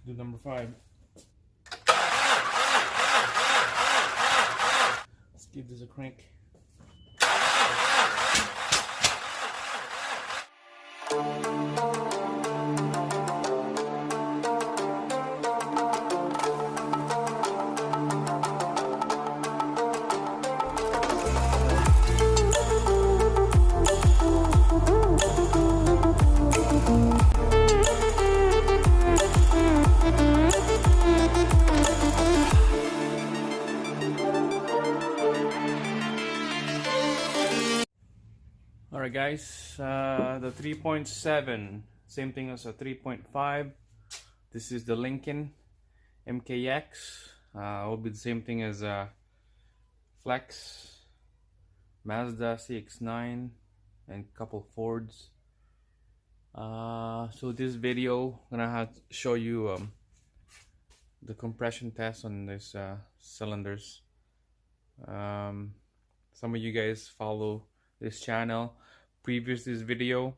do number 5. Let's give this a crank. Alright guys, the 3.7, same thing as a 3.5. This is the Lincoln MKX. Will be the same thing as Flex, Mazda CX-9, and couple Fords. So this video, I'm gonna have to show you the compression test on this cylinders. Some of you guys follow this channel. Previous this video,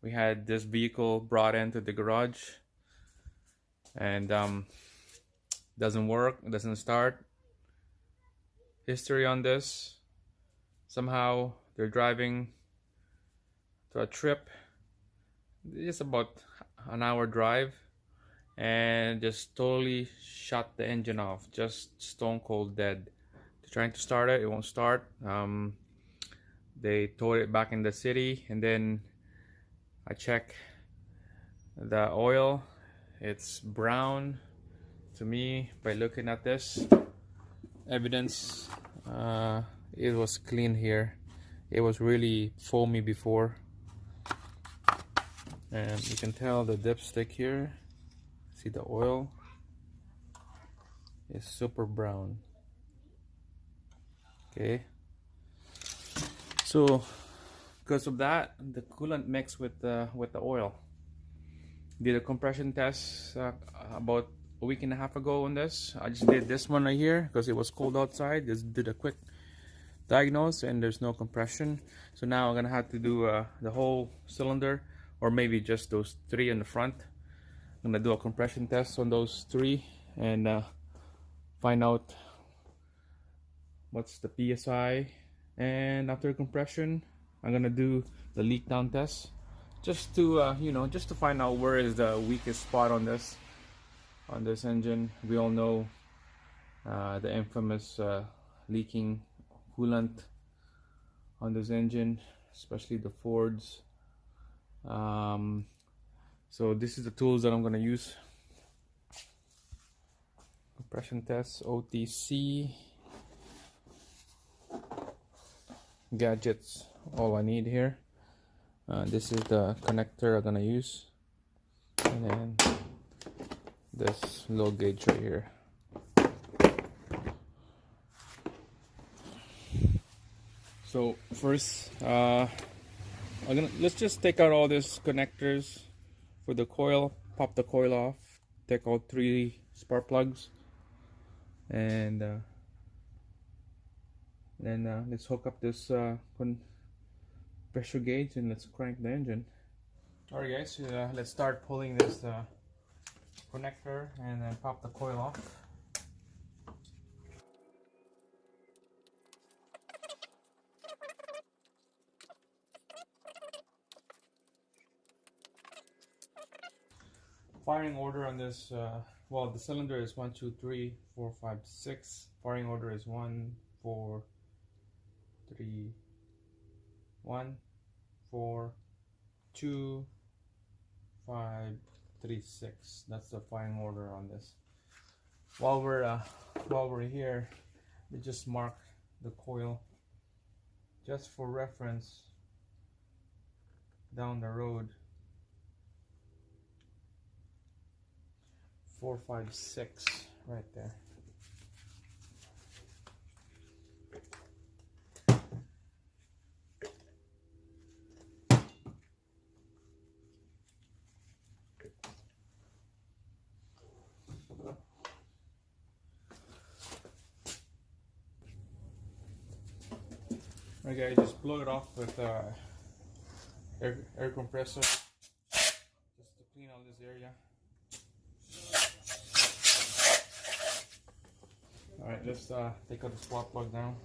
we had this vehicle brought into the garage, and doesn't work, doesn't start. History on this: somehow they're driving to a trip, just about an hour drive, and just totally shut the engine off, just stone cold dead. They're trying to start it, it won't start. They towed it back in the city, and then I check the oil. It's brown to me by looking at this evidence. It was clean here. It was really foamy before, and you can tell the dipstick here. See the oil is super brown. Okay. So, because of that, the coolant mixed with the oil. Did a compression test about a week and a half ago on this. I just did this one right here because it was cold outside. Just did a quick diagnose, and there's no compression. So now I'm gonna have to do the whole cylinder, or maybe just those 3 in the front. I'm gonna do a compression test on those 3 and find out what's the PSI. And after compression, I'm gonna do the leak down test, just to you know, just to find out where is the weakest spot on this engine. We all know the infamous leaking coolant on this engine, especially the Fords. So this is the tools that I'm gonna use. Compression test, OTC. Gadgets, all I need here. This is the connector I'm gonna use, and then this low gauge right here. So first, let's just take out all these connectors for the coil. Pop the coil off. Take out 3 spark plugs, and then let's hook up this pressure gauge, and let's crank the engine. Alright guys, let's start pulling this connector and then pop the coil off. Firing order on this, well, the cylinder is 1, 2, 3, 4, 5, 6. Firing order is 1, 4, 3, 1, 4, 2, 5, 3, 6. That's the firing order on this. While we're here, we just mark the coil just for reference down the road. 4, 5, 6 right there. Okay, just blow it off with air compressor just to clean out this area. All right, let's take out the spark plug now.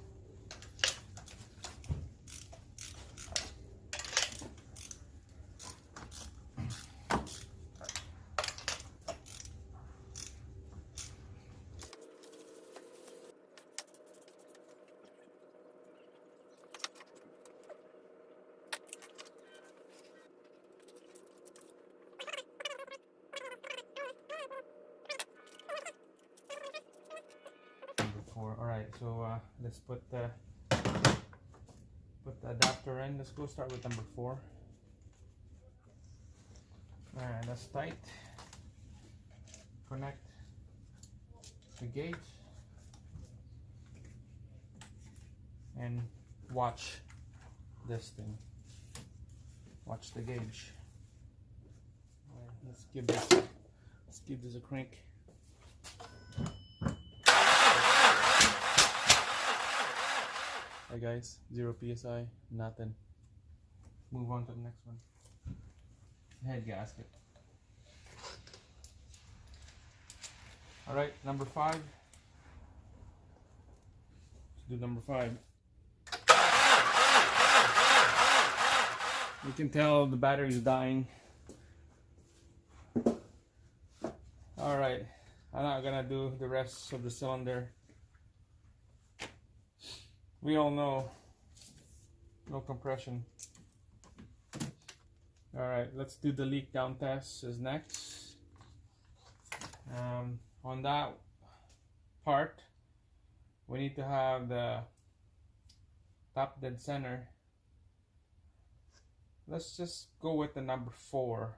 All right, so let's put the adapter in. Let's go start with number 4. All right, that's tight. Connect the gauge and watch this thing. Watch the gauge. All right, let's give this a crank. Hey guys, 0 psi, nothing. Move on to the next one. Head gasket. Alright, number 5. Let's do number 5. You can tell the battery is dying. Alright, I'm not gonna do the rest of the cylinder. We all know no compression. Alright, let's do the leak down test is next. On that part, we need to have the top dead center. Let's just go with the number 4.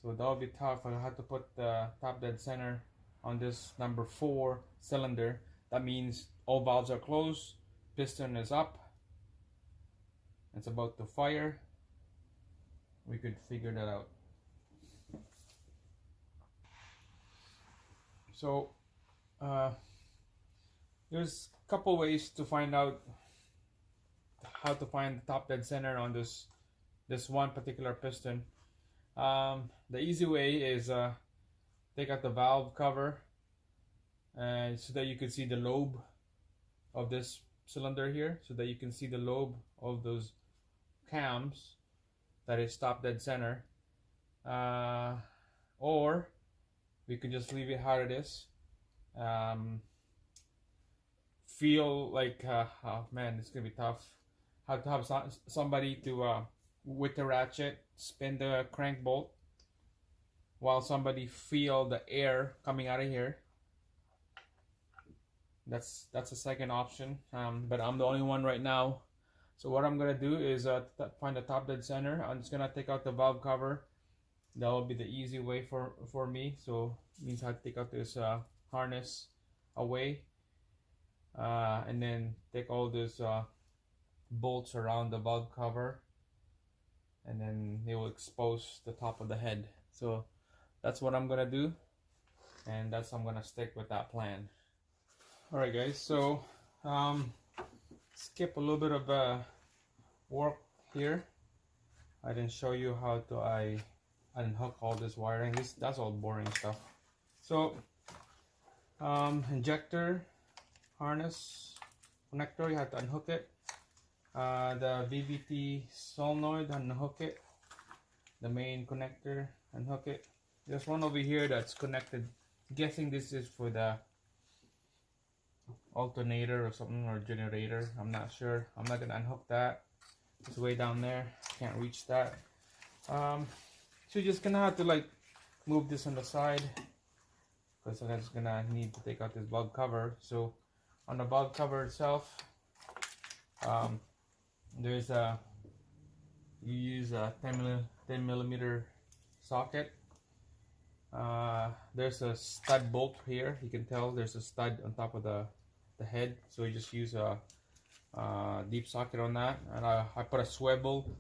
So that'll be tough. I'll have to put the top dead center on this number 4 cylinder. That means all valves are closed. Piston is up. It's about to fire. We could figure that out. So there's a couple ways to find out how to find the top dead center on this one particular piston. The easy way is take out the valve cover so that you can see the lobe of this cylinder here, so that you can see the lobe of those cams that is top dead center, or we could just leave it how it is. Feel like oh man, it's gonna be tough. Have to have somebody to with the ratchet spin the crank bolt while somebody feel the air coming out of here. That's a second option, but I'm the only one right now. So what I'm gonna do is find the top dead center. I'm just gonna take out the valve cover. That will be the easy way for me. So it means I have to take out this harness away, and then take all these bolts around the valve cover, and then they will expose the top of the head. So that's what I'm gonna do, and I'm gonna stick with that plan. Alright guys, so skip a little bit of work here. I didn't show you how to I unhook all this wiring. That's all boring stuff. So injector harness connector, you have to unhook it. The VVT solenoid, unhook it. The main connector, unhook it. There's one over here that's connected. I'm guessing this is for the alternator or something, or generator. I'm not sure. I'm not gonna unhook that. It's way down there. Can't reach that. So you're just gonna have to like move this on the side, because I'm just gonna need to take out this valve cover. So on the valve cover itself, there's you use a 10 millimeter socket. There's a stud bolt here. You can tell there's a stud on top of the head, so you just use a deep socket on that, and I put a swivel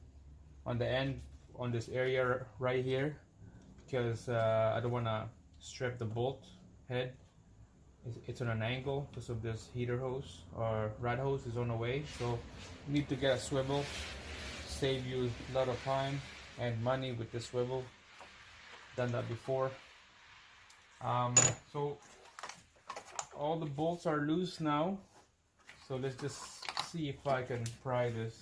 on the end on this area right here, because I don't want to strip the bolt head. It's on an angle because of this heater hose or rad hose is on the way, so you need to get a swivel. Save you a lot of time and money with the swivel. Done that before. So all the bolts are loose now, so let's just see if I can pry this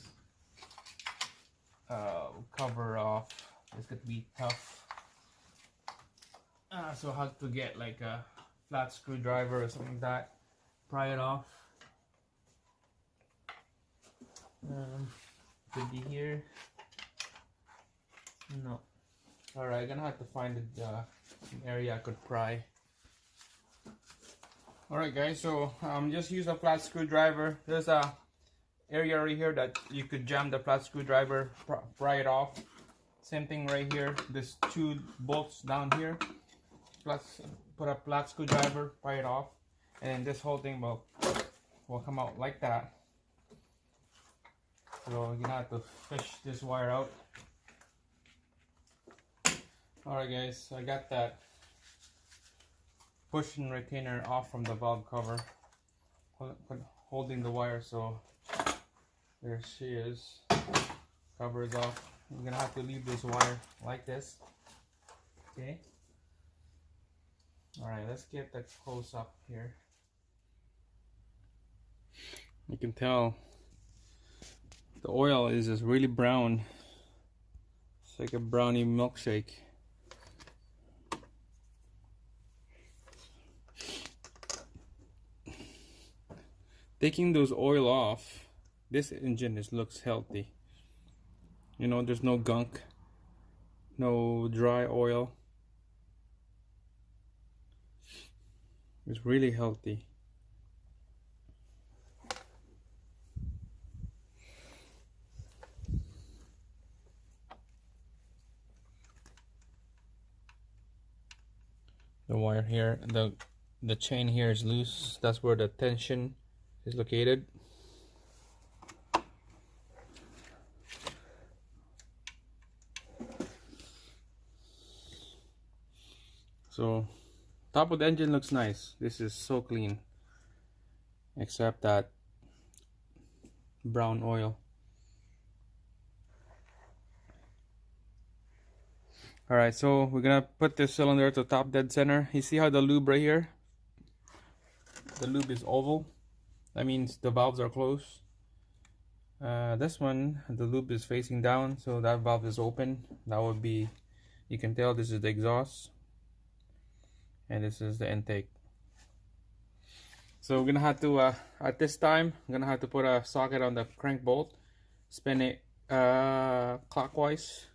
cover off. It's gonna be tough. So I have to get like a flat screwdriver or something like that, pry it off. Could be here. No. Alright, gonna have to find an area I could pry. Alright guys, so just use a flat screwdriver. There's a area right here that you could jam the flat screwdriver, pry it off. Same thing right here. There's two bolts down here. Put a flat screwdriver, pry it off, and this whole thing will come out like that. So you're gonna have to fish this wire out. Alright guys, so I got that pushing retainer off from the valve cover, holding the wire, so there she is. Cover is off. I'm gonna have to leave this wire like this. Okay. Alright, let's get that close up here. You can tell the oil is just really brown. It's like a brownie milkshake. Taking those oil off, this engine looks healthy. You know, there's no gunk, no dry oil. It's really healthy. The wire here, the chain here is loose. That's where the tension is located. So top of the engine looks nice. This is so clean, except that brown oil. Alright, so we're gonna put this cylinder to top dead center. You see how the lube right here? The lube is oval. That means the valves are closed. This one, the lube is facing down, so that valve is open. That would be, you can tell this is the exhaust, and this is the intake. So we're gonna have to, at this time, I'm gonna have to put a socket on the crank bolt, spin it clockwise.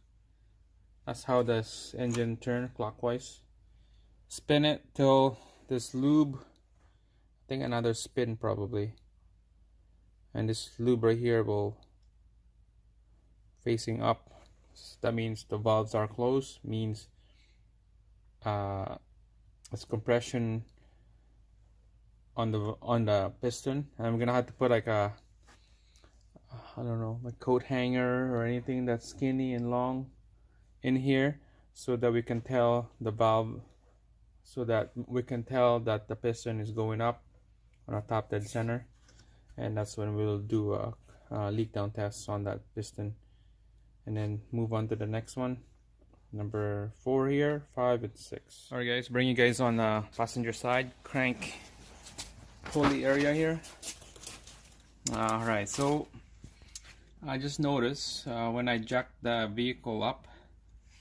That's how this engine turns, clockwise. Spin it till this lube, I think another spin probably, and this lube right here will facing up. That means the valves are closed, means it's compression on the piston. I'm gonna have to put like a, I don't know, like coat hanger or anything that's skinny and long in here, so that we can tell the valve, so that we can tell that the piston is going up on our top dead center, and that's when we'll do a leak down test on that piston, and then move on to the next one, number 4 here, 5 and 6. Alright guys, bring you guys on the passenger side crank pulley area here. Alright, so I just noticed when I jacked the vehicle up,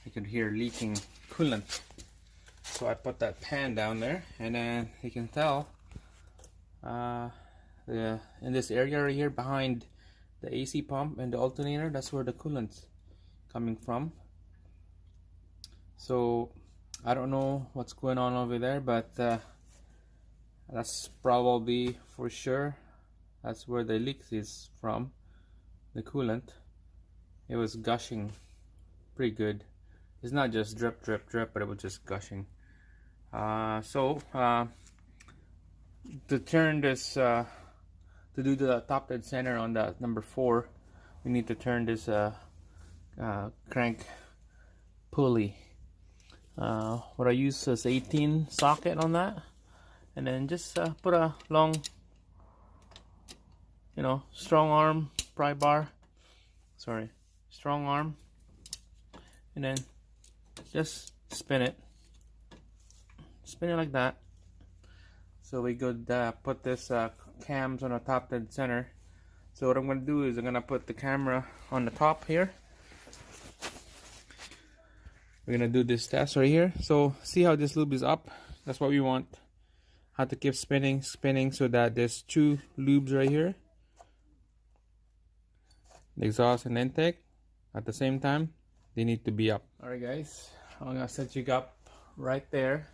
I could hear leaking coolant. So I put that pan down there, and then you can tell in this area right here behind the AC pump and the alternator, that's where the coolant's coming from. So I don't know what's going on over there, but that's probably for sure that's where the leak is from, the coolant. It was gushing pretty good. It's not just drip drip drip, but it was just gushing. So to turn this to do the top dead center on the number 4, we need to turn this crank pulley. What I use is 18 socket on that, and then just put a long, you know, strong arm pry bar, strong arm, and then just spin it like that. so we could put this cams on the top dead center. So what I'm gonna do is I'm gonna put the camera on the top here. We're gonna do this test right here. So see how this lube is up? That's what we want. Have to keep spinning so that there's two lubes right here. The exhaust and intake at the same time, they need to be up. Alright guys, I'm gonna set you up right there.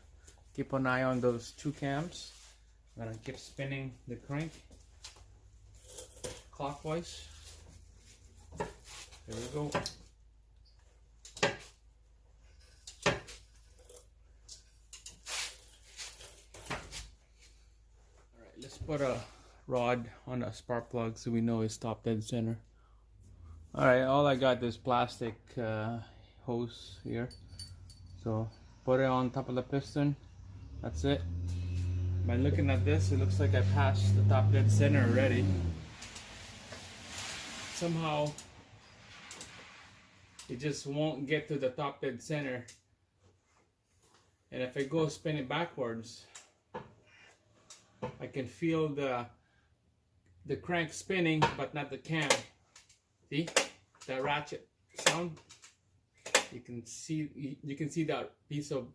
Keep an eye on those two cams. I'm gonna keep spinning the crank clockwise. There we go. Alright, let's put a rod on a spark plug so we know it's top dead center. Alright, all I got is plastic hose here. So put it on top of the piston. That's it. By looking at this, it looks like I passed the top dead center already. Somehow it just won't get to the top dead center. And if I go spin it backwards, I can feel the crank spinning but not the cam. See that ratchet sound? You can see that piece of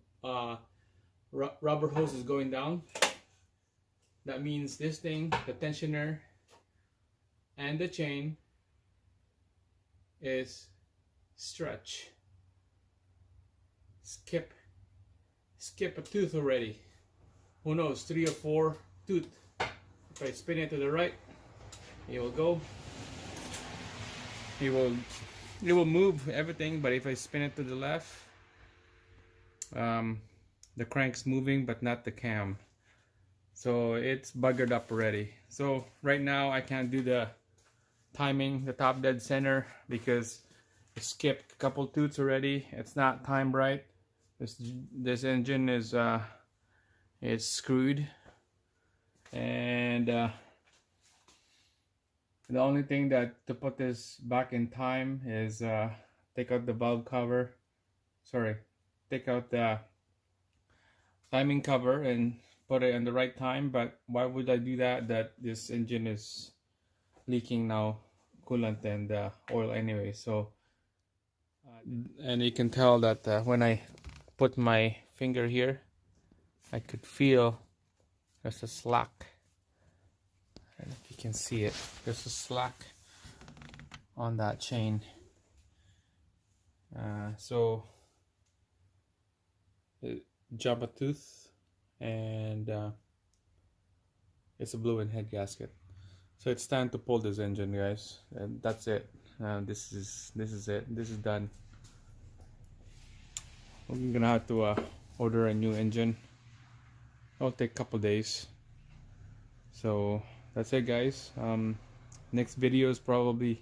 rubber hose is going down. That means this thing, the tensioner and the chain, is stretch. Skip a tooth already. Who knows, 3 or 4 tooth. If I spin it to the right, it will go. It will move everything, but if I spin it to the left, the crank's moving but not the cam. So it's buggered up already. So right now I can't do the timing, the top dead center, because it skipped a couple tooths already. It's not timed right. This engine is screwed, and the only thing that to put this back in time is take out the valve cover. Sorry, take out the timing cover and put it in the right time. But why would I do that? That this engine is leaking now coolant and oil anyway. So and you can tell that when I put my finger here, I could feel there's a slack. I don't know if you can see it. There's a slack on that chain. So it jump a tooth, and it's a blew-in head gasket. So it's time to pull this engine, guys, and that's it. This is it. This is done. I'm gonna have to order a new engine. It'll take a couple days. So that's it, guys. Next video is probably,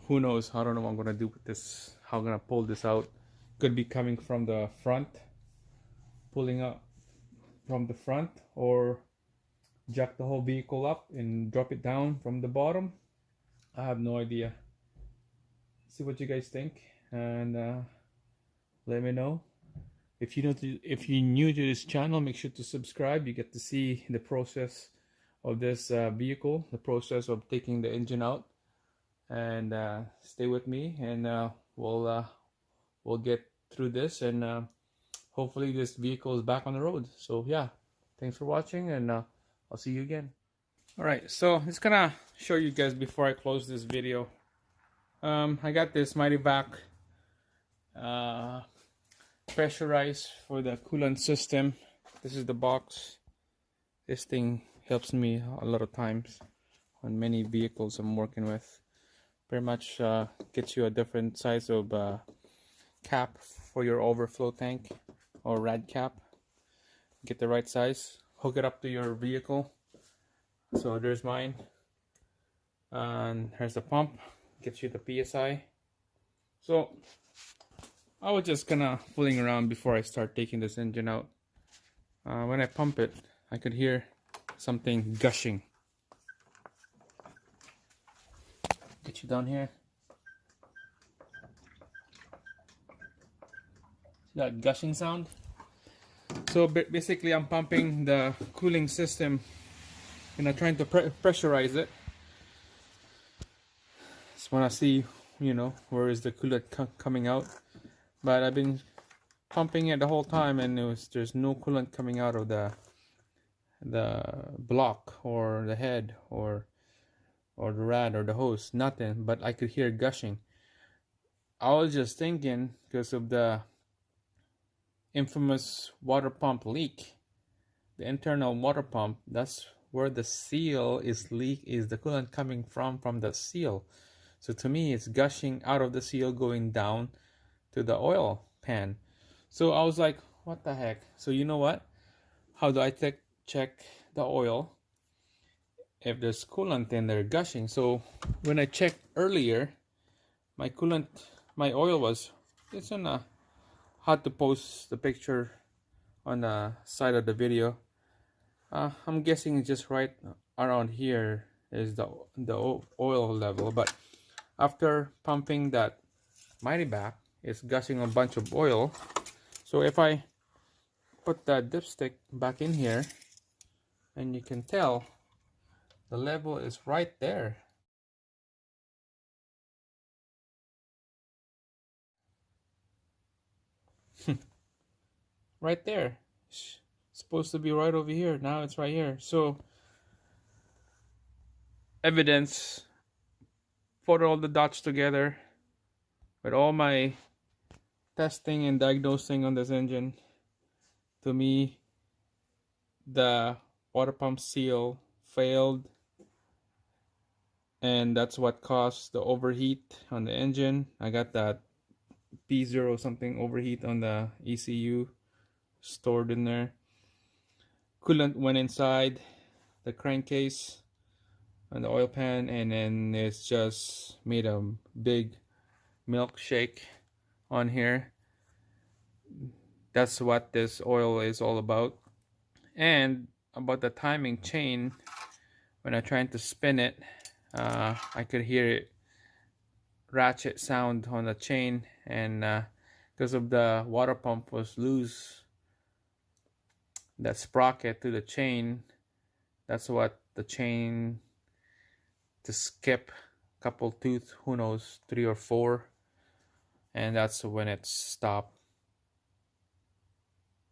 who knows, I don't know what I'm gonna do with this, how I'm gonna pull this out. Could be coming from the front, pulling up from the front, or jack the whole vehicle up and drop it down from the bottom. I have no idea. See what you guys think, and let me know. If you're new to this channel, make sure to subscribe. You get to see the process of this vehicle, the process of taking the engine out, and stay with me, and we'll get through this, and hopefully this vehicle is back on the road. So yeah, thanks for watching, and I'll see you again. Alright, so I'm just gonna show you guys before I close this video. I got this Mighty Vac Pressurize for the coolant system. This is the box. This thing helps me a lot of times on many vehicles I'm working with. Pretty much gets you a different size of cap for your overflow tank or rad cap. Get the right size, hook it up to your vehicle. So there's mine, and here's the pump, gets you the PSI. So I was just kinda fooling around before I start taking this engine out. When I pump it, I could hear something gushing. Get you down here. See that gushing sound? So basically I'm pumping the cooling system and I'm trying to pressurize it. Just want to see, you know, where is the coolant coming out. But I've been pumping it the whole time and there's no coolant coming out of the block or the head or the rad or the hose, nothing, but I could hear gushing. I was just thinking, because of the infamous water pump leak, the internal water pump, that's where the seal is is the coolant coming from the seal. So to me it's gushing out of the seal going down to the oil pan. So I was like, what the heck? So you know what, how do I check the oil if there's coolant in there gushing? So when I checked earlier, my oil was, it's on a, had to post the picture on the side of the video. I'm guessing it's just right around here is the oil level, but after pumping that mighty back, it's gushing a bunch of oil. So if I put that dipstick back in here, and you can tell the level is right there. Right there. It's supposed to be right over here. Now it's right here. So evidence, put all the dots together with all my testing and diagnosing on this engine. To me, the water pump seal failed, and that's what caused the overheat on the engine. I got that P0 something overheat on the ECU stored in there. Coolant went inside the crankcase and the oil pan, and then it's just made a big milkshake on here. That's what this oil is all about. And about the timing chain, when I'm trying to spin it, I could hear it ratchet sound on the chain, and because of the water pump was loose, that sprocket to the chain, that's what the chain to skip a couple tooth, who knows, 3 or 4, and that's when it stopped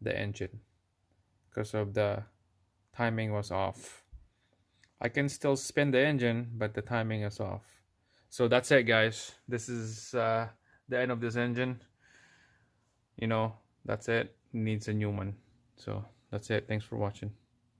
the engine because of the timing was off. I can still spin the engine, but the timing is off. So that's it, guys. This is the end of this engine. You know, that's it. It needs a new one. So that's it. Thanks for watching.